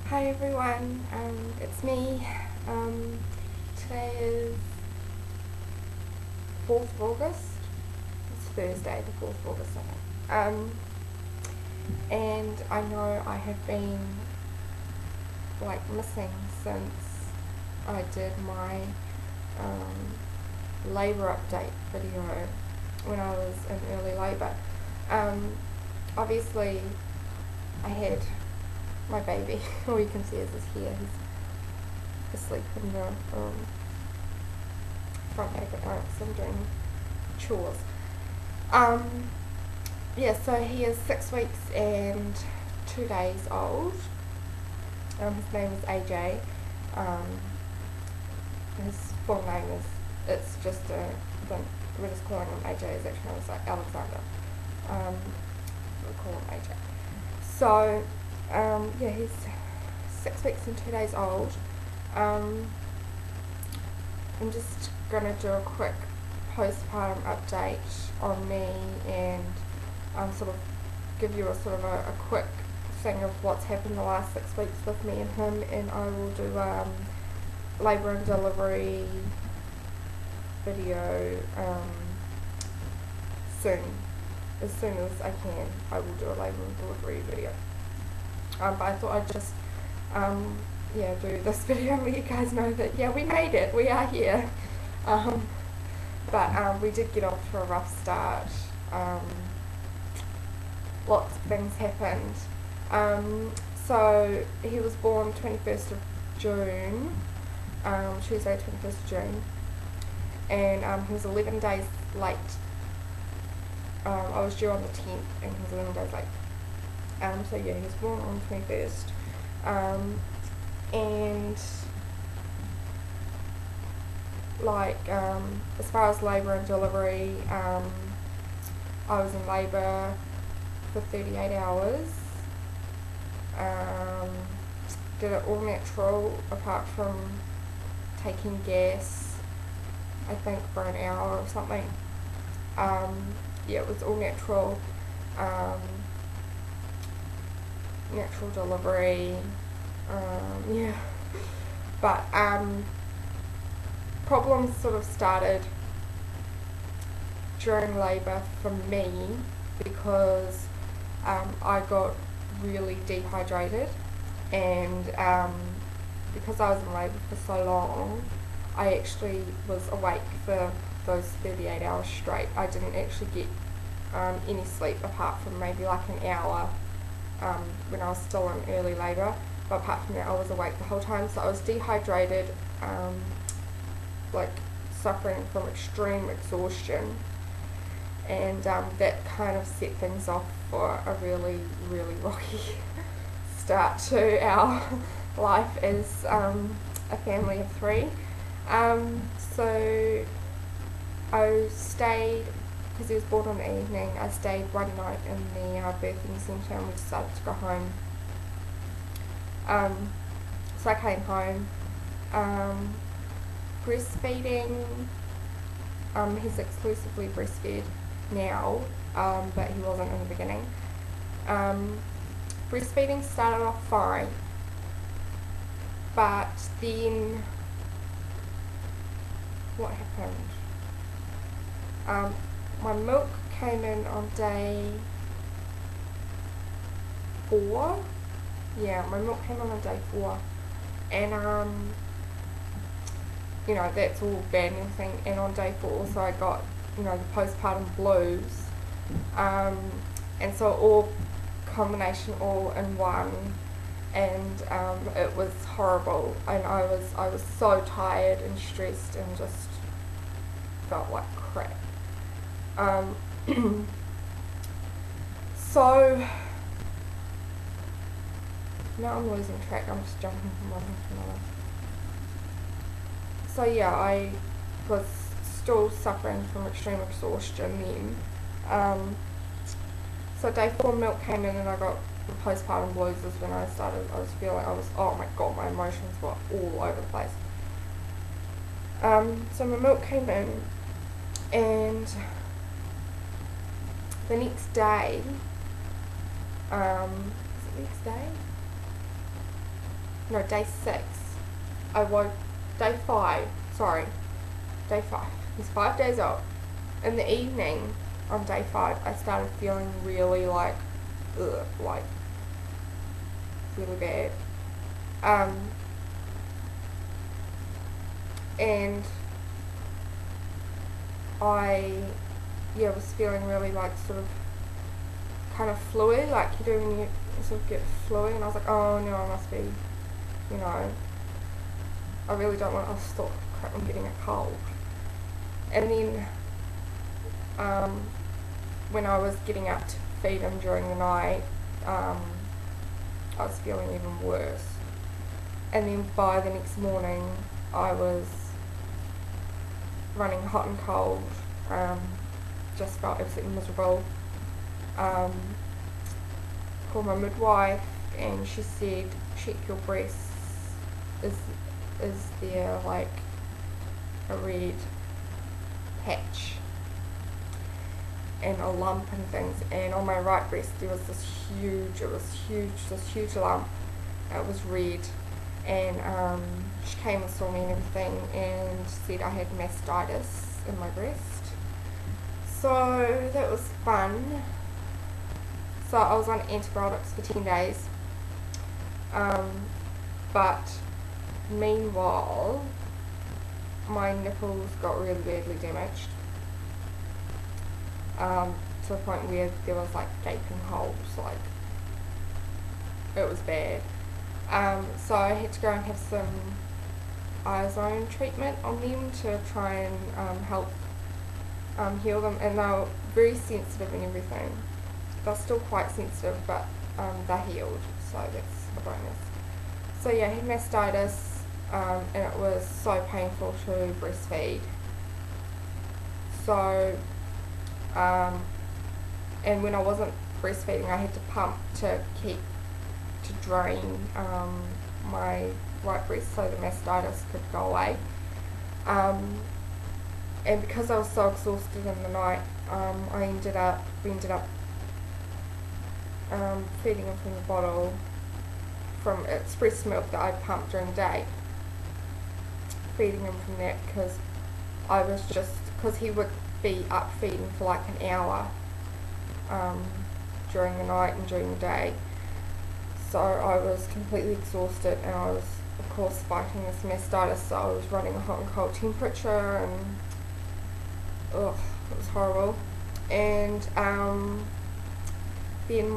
Hi everyone, it's me. Today is 4th of August. It's Thursday, the 4th of August, I think. And I know I have been missing since I did my labour update video when I was in early labour. Obviously I had my baby. All you can see is his hair. He's asleep in the front back at night, so I'm doing chores. So he is 6 weeks and 2 days old. His name is AJ. His full name is, we're just calling him AJ. His actual name is Alexander. We call him AJ. So, he's 6 weeks and 2 days old. I'm just going to do a quick postpartum update on me and sort of give you a quick thing of what's happened the last 6 weeks with me and him, and I will do labour and delivery video soon. As soon as I can, I will do a labour and delivery video. But I thought I'd just do this video and let you guys know that we made it, we are here. But we did get off to a rough start. Lots of things happened. So he was born 21st of June, Tuesday 21st of June, and he was 11 days late. I was due on the 10th and he was 11 days late. He was born on the 21st. As far as labour and delivery, I was in labour for 38 hours. Did it all natural apart from taking gas, I think for an hour or something. It was all natural. Natural delivery, but problems sort of started during labour for me because I got really dehydrated, and because I was in labour for so long, I actually was awake for those 38 hours straight. I didn't actually get any sleep apart from maybe like an hour when I was still in early labour, but apart from that I was awake the whole time. So I was dehydrated, suffering from extreme exhaustion, and that kind of set things off for a really, really rocky start to our life as a family of 3. So I stayed, because he was born in the evening, I stayed one night in the birthing centre and we decided to go home. So I came home. Breastfeeding, he's exclusively breastfed now, but he wasn't in the beginning. Breastfeeding started off fine, but then what happened? My milk came in on day 4. My milk came in on day 4, and that's all bad and everything. And on day 4 also I got the postpartum blues, and so all combination all in one, and it was horrible, and I was so tired and stressed and just felt like crap. So now I'm losing track. I'm just jumping from one thing to another. So I was still suffering from extreme exhaustion then. So day 4 milk came in and I got the postpartum blues. Is when I was feeling, oh my god, my emotions were all over the place. So my milk came in, and the next day, is it next day? day 6, day 5, day 5, he's 5 days old. In the evening, on day 5, I started feeling really like really bad. And I was feeling really like sort of kind of fluid, like you do when you sort of get fluid, and I was like, oh no, I must be, I really don't want to stop crap, I'm getting a cold. And then when I was getting up to feed him during the night, I was feeling even worse. And then by the next morning, I was running hot and cold, just felt absolutely miserable. Called my midwife, and she said, check your breasts, is there like a red patch and a lump and things, and on my right breast there was this huge lump. It was red, and she came and saw me and everything, and said I had mastitis in my breast. So that was fun. So I was on antibiotics for 10 days, but meanwhile my nipples got really badly damaged, to the point where there was like gaping holes, like it was bad. So I had to go and have some ozone treatment on them to try and help heal them, and they were very sensitive and everything. They're still quite sensitive, but they're healed, so that's a bonus. So yeah, I had mastitis, and it was so painful to breastfeed. So, and when I wasn't breastfeeding, I had to pump to drain my right breast so the mastitis could go away. And because I was so exhausted in the night, we ended up feeding him from the bottle, from express milk that I pumped during the day, feeding him from that, because he would be up feeding for like an hour during the night and during the day. So I was completely exhausted, and I was of course fighting this mastitis, so I was running a hot and cold temperature, and it was horrible. And then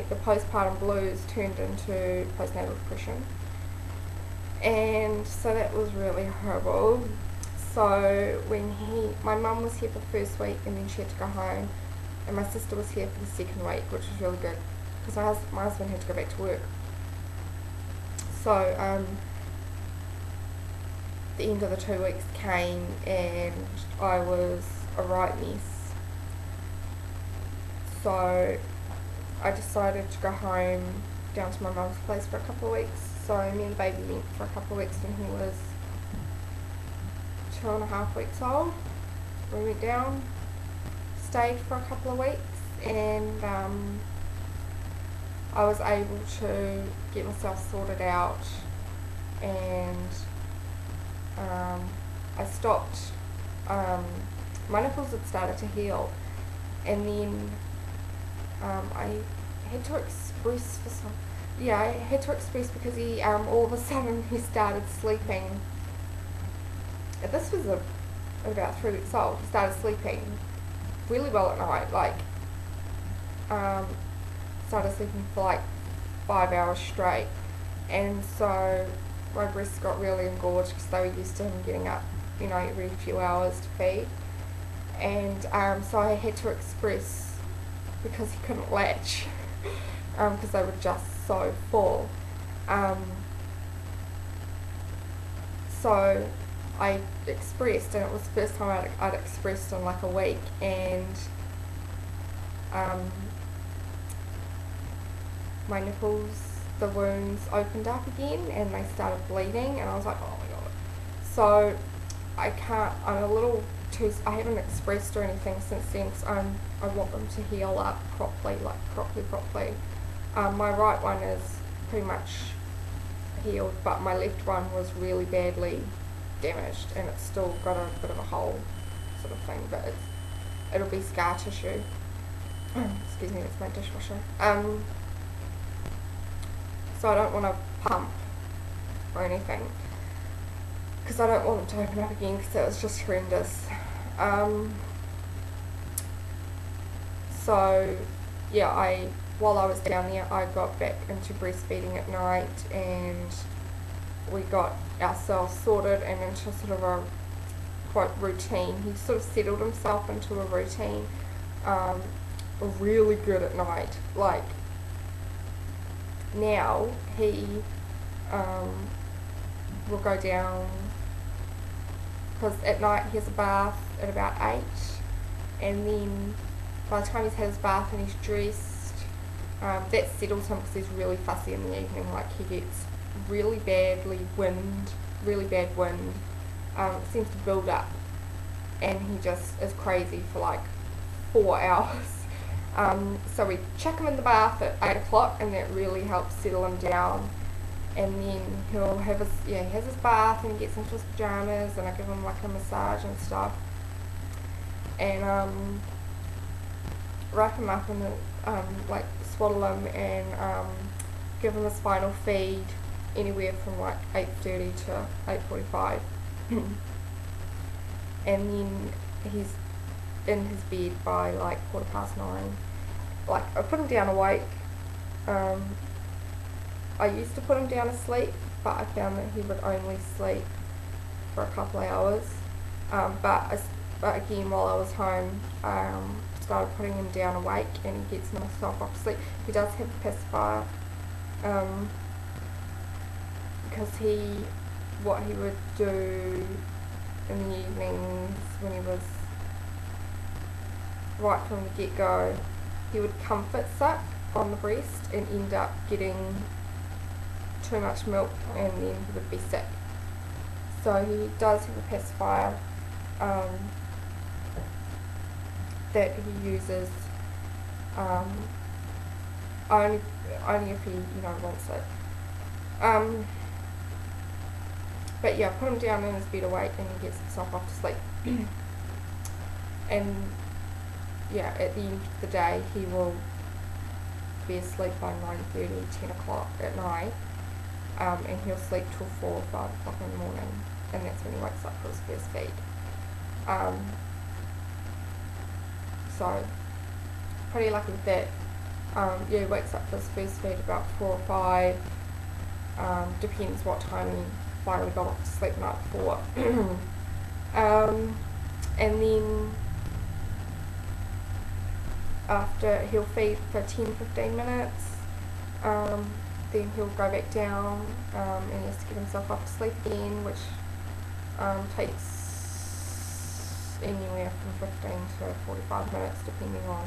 the postpartum blues turned into postnatal depression, and so that was really horrible. So my mum was here for the first week, and then she had to go home, and my sister was here for the second week, which was really good because my husband had to go back to work. So the end of the 2 weeks came, and I was a right mess. So I decided to go home down to my mum's place for a couple of weeks. So me and the baby went for a couple of weeks when he was 2.5 weeks old. We went down, stayed for a couple of weeks, and I was able to get myself sorted out, and I stopped, my nipples had started to heal, and then I had to express because he all of a sudden he started sleeping. This was about 3 weeks old. He started sleeping really well at night, like started sleeping for like 5 hours straight, and so my breasts got really engorged because they were used to him getting up, every few hours to feed, and so I had to express because he couldn't latch, because they were just so full. So I expressed, and it was the first time I'd expressed in like a week, and my nipples, the wounds opened up again, and they started bleeding, and I was like, oh my god. So I'm a little too, I haven't expressed or anything since then, because I want them to heal up properly, like properly. My right one is pretty much healed, but my left one was really badly damaged, and it's still got a bit of a hole sort of thing, but it'll be scar tissue. Excuse me, that's my dishwasher. So I don't want to pump or anything, because I don't want it to open up again, because it was just horrendous. So yeah, while I was down there, I got back into breastfeeding at night, and we got ourselves sorted and into sort of a quite routine. He sort of settled himself into a routine, really good at night. Like now he will go down, because at night he has a bath at about 8, and then by the time he's had his bath and he's dressed, that settles him, because he's really fussy in the evening. Like he gets really bad wind, it seems to build up, and he just is crazy for like 4 hours. So we chuck him in the bath at 8 o'clock, and that really helps settle him down. And then he'll have he has his bath, and he gets into his pajamas, and I give him like a massage and stuff, and wrap him up in like swaddle him, and give him a spinal feed anywhere from like 8:30 to 8:45. And then he's in his bed by like 9:15. Like I put him down awake. I used to put him down asleep, but I found that he would only sleep for a couple of hours. But again, while I was home, started putting him down awake, and he gets himself off to sleep. He does have a pacifier, because what he would do in the evenings when he was right from the get-go, he would comfort suck on the breast and end up getting too much milk, and then he would be sick. So he does have a pacifier that he uses only if he wants it. But yeah, put him down in his bed awake, and he gets himself off to sleep. And yeah, at the end of the day, he will be asleep by 9:30, 10 o'clock at night, and he'll sleep till 4 or 5 o'clock in the morning, and that's when he wakes up for his first feed. So pretty lucky with that. Yeah, he wakes up for his first feed about 4 or 5. Depends what time he finally got off to sleep the night before. And then after, he'll feed for 10-15 minutes, then he'll go back down, and he has to get himself off to sleep again, which takes anywhere from 15 to 45 minutes, depending on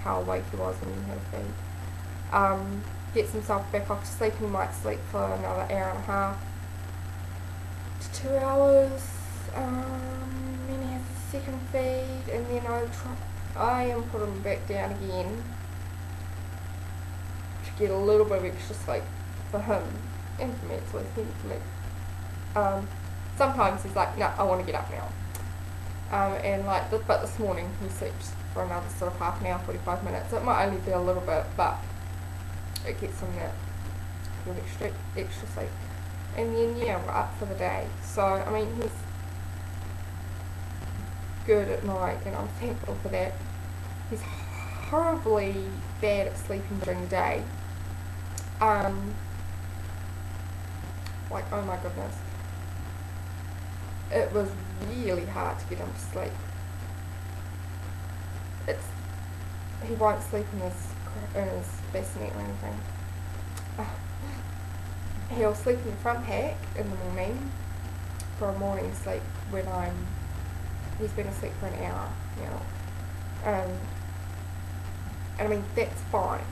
how awake he was when he had a feed. Gets himself back off to sleep, and he might sleep for another hour and a half to 2 hours. Then he has a second feed, and then I put him back down again to get a little bit of extra sleep for him, and for me. It's always needed for me. Sometimes he's like, no, I want to get up now. But this morning he sleeps for another sort of half an hour, 45 minutes. It might only be a little bit, but it gets him that extra sleep. And then yeah, we're up for the day. So I mean, he's good at night, and I'm thankful for that. He's horribly bad at sleeping during the day. Like, oh my goodness, it was really hard to get him to sleep. He won't sleep in his bassinet or anything. He'll sleep in the front hack in the morning for a morning sleep when he's been asleep for an hour now. And I mean, that's fine.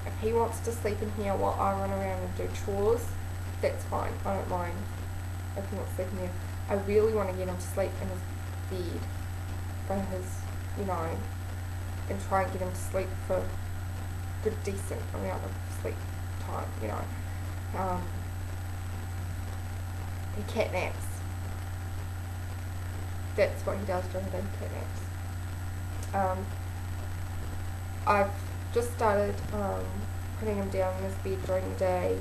If he wants to sleep in here while I run around and do chores, that's fine. I don't mind if he wants to sleep in there. I really want to get him to sleep in his bed, and try and get him to sleep for a good, decent amount of sleep time, Um, he cat naps. That's what he does during the day, he cat naps. I've just started putting him down in his bed during the day,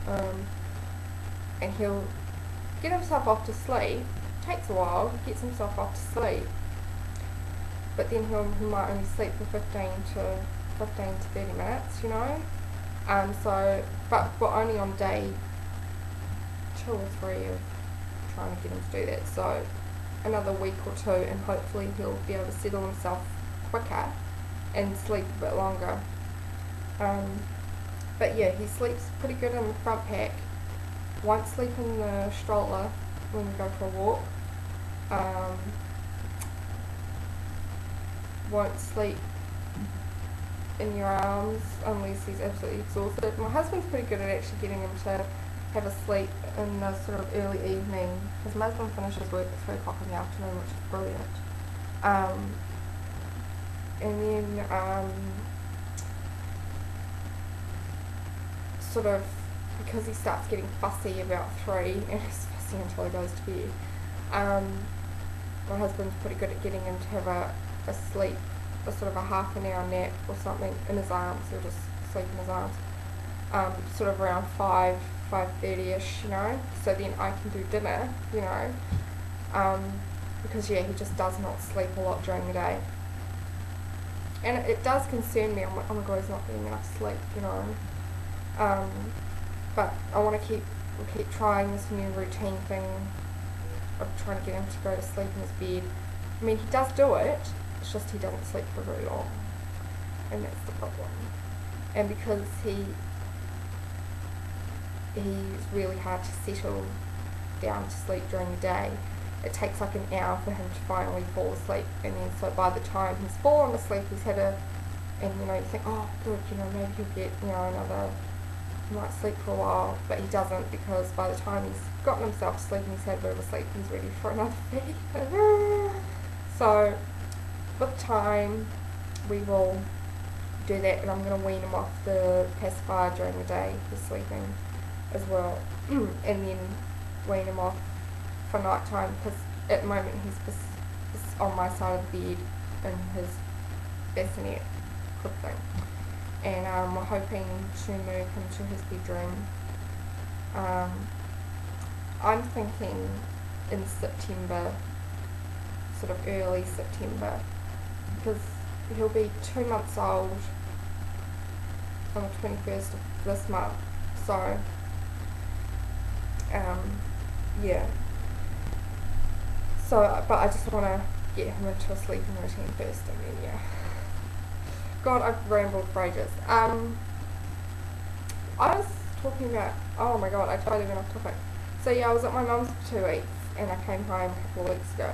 and he'll get himself off to sleep. Takes a while, he gets himself off to sleep, but then he might only sleep for 15 to 30 minutes, you know. But we're only on day 2 or 3 of trying to get him to do that, so another week or 2 and hopefully he'll be able to settle himself quicker and sleep a bit longer. But yeah, he sleeps pretty good in the front pack, won't sleep in the stroller when we go for a walk, won't sleep in your arms unless he's absolutely exhausted. My husband's pretty good at actually getting him to have a sleep in the sort of early evening, because my husband finishes work at 3 o'clock in the afternoon, which is brilliant. And then sort of, because he starts getting fussy about 3, and he's fussy until he goes to bed, my husband's pretty good at getting him to have a sleep, a sort of a half an hour nap or something in his arms. He'll just sleep in his arms, sort of around 5:30ish, you know, so then I can do dinner, you know, because yeah, he just does not sleep a lot during the day, and it does concern me. I'm like, oh my god, he's not getting enough sleep, you know. But I want to keep trying this new routine thing of trying to get him to go to sleep in his bed. I mean, he does do it, it's just he doesn't sleep for very long, and that's the problem. And because he's really hard to settle down to sleep during the day, it takes like an hour for him to finally fall asleep, and then so by the time he's fallen asleep, he's had and you know, you think, oh good, you know, maybe he'll get, you know, he might sleep for a while, but he doesn't, because by the time he's gotten himself to sleep and he's had a bit of a sleep, he's ready for another feed. So with time we will do that, and I'm going to wean him off the pacifier during the day for sleeping as well, and then wean him off for night time, because at the moment he's on my side of the bed in his bassinet crib thing, and we're hoping to move him to his bedroom. I'm thinking in September, sort of early September, because he'll be 2 months old on the 21st of this month, so yeah, so but I just want to get him into a sleeping routine first, and then yeah. God, I've rambled for ages. I was talking about, oh my god, I totally went off topic. So yeah, I was at my mum's for 2 weeks, and I came home a couple of weeks ago,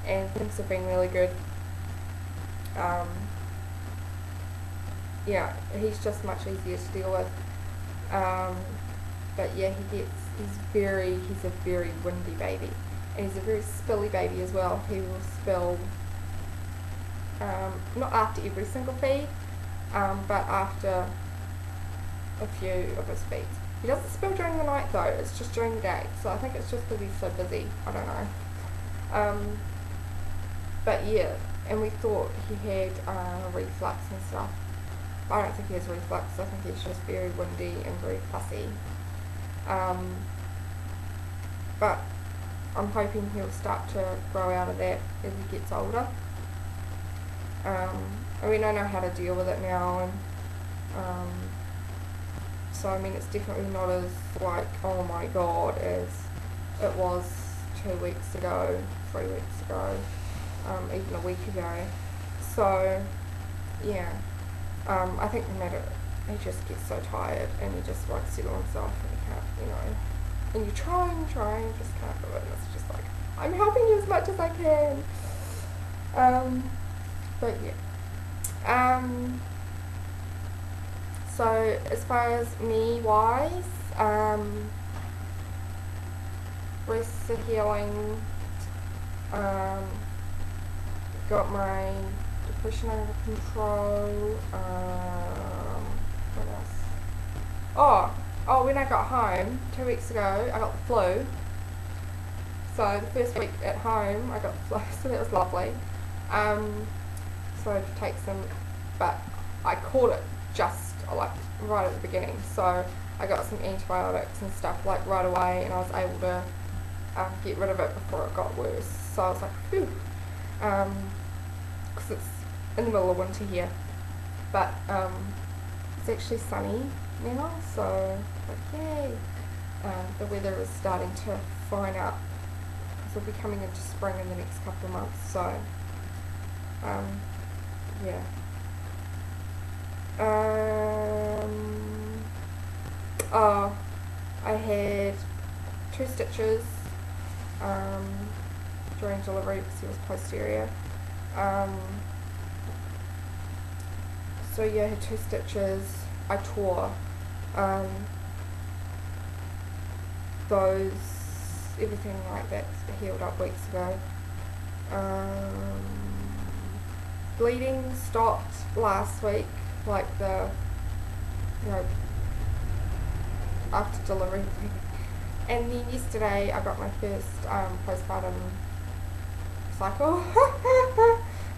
and things have been really good. Yeah, he's just much easier to deal with. But yeah, he's a very windy baby, and he's a very spilly baby as well. He will spill, not after every single feed, but after a few of his feeds. He doesn't spill during the night though, it's just during the day, so I think it's just because he's so busy, I don't know. But yeah, and we thought he had reflux and stuff. I don't think he has reflux, I think he's just very windy and very fussy. But I'm hoping he'll start to grow out of that as he gets older. I mean, I know how to deal with it now, and so I mean, it's definitely not as like, oh my god, as it was 2 weeks ago, 3 weeks ago, even a week ago. So yeah, I think no matter, he just gets so tired and he just won't settle himself, and he can't, you know, and you try and you just can't do it, and it's just like, I'm helping you as much as I can. But yeah, so as far as me wise, breasts are healing, got my depression under control, what else? when I got home 2 weeks ago, I got the flu. So the first week at home, I got the flu, so that was lovely. So I had to take some, but I caught it just like right at the beginning. So I got some antibiotics and stuff like right away, and I was able to get rid of it before it got worse. So I was like, phew, because it's in the middle of winter here, but it's actually sunny now, so like yay. The weather is starting to fine up because we'll be coming into spring in the next couple of months, so yeah. I had 2 stitches during delivery because he was posterior. So yeah, I had 2 stitches. I tore those, everything like that healed up weeks ago. Bleeding stopped last week, like after delivery. And then yesterday I got my first postpartum cycle.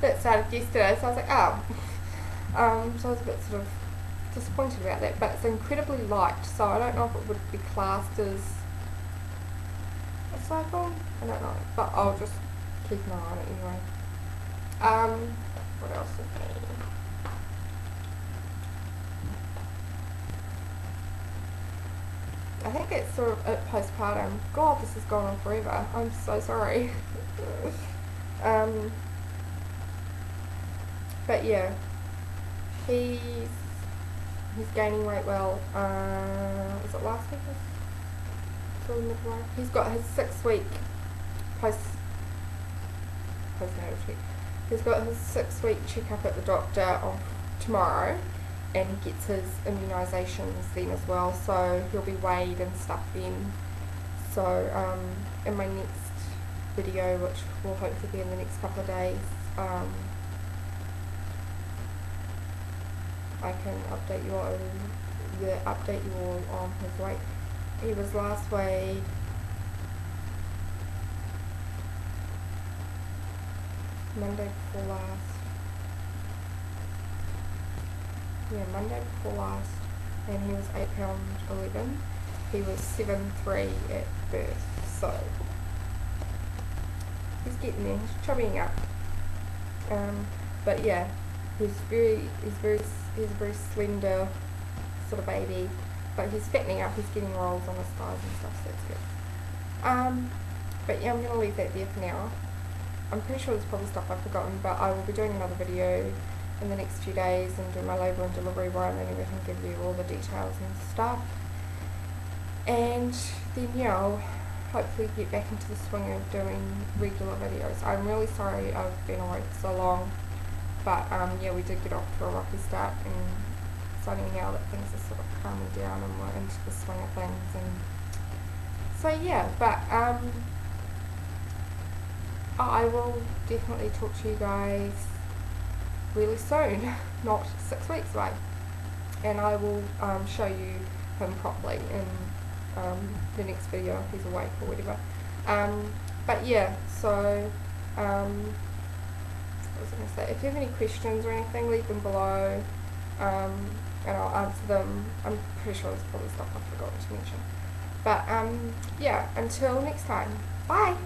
That started yesterday, so I was like, so I was a bit sort of disappointed about that, but it's incredibly light, so I don't know if it would be classed as a cycle. I don't know, but I'll just keep an eye on it anyway. What else is there? I think it's sort of at postpartum. God, this has gone on forever. I'm so sorry. But yeah, he's gaining weight well. Was it last week? He's got his 6-week postnatal check. He's got his 6-week checkup at the doctor on tomorrow, and he gets his immunisations then as well, so he'll be weighed and stuff then. So in my next video, which will hopefully be in the next couple of days, I can update you all on his weight. He was last weighed Monday before last, and he was 8 pound 11. He was 7'3" at birth, so he's getting there. He's chubbying up. But yeah, he's a very slender sort of baby, but he's fattening up. He's getting rolls on his thighs and stuff, so that's good. But yeah, I'm gonna leave that there for now. I'm pretty sure there's probably stuff I've forgotten, but I will be doing another video in the next few days and do my labour and delivery one, and everything, give you all the details and stuff. And then yeah, I'll hopefully get back into the swing of doing regular videos. I'm really sorry I've been away for so long, but yeah, we did get off to a rocky start, and it's only now that things are sort of calming down and we're into the swing of things. And so yeah, but I will definitely talk to you guys really soon, not 6 weeks away, and I will show you him properly in the next video if he's awake or whatever. But yeah, so what was I going to say? If you have any questions or anything, leave them below, and I'll answer them. I'm pretty sure there's probably stuff I've forgotten to mention. But yeah, until next time, bye!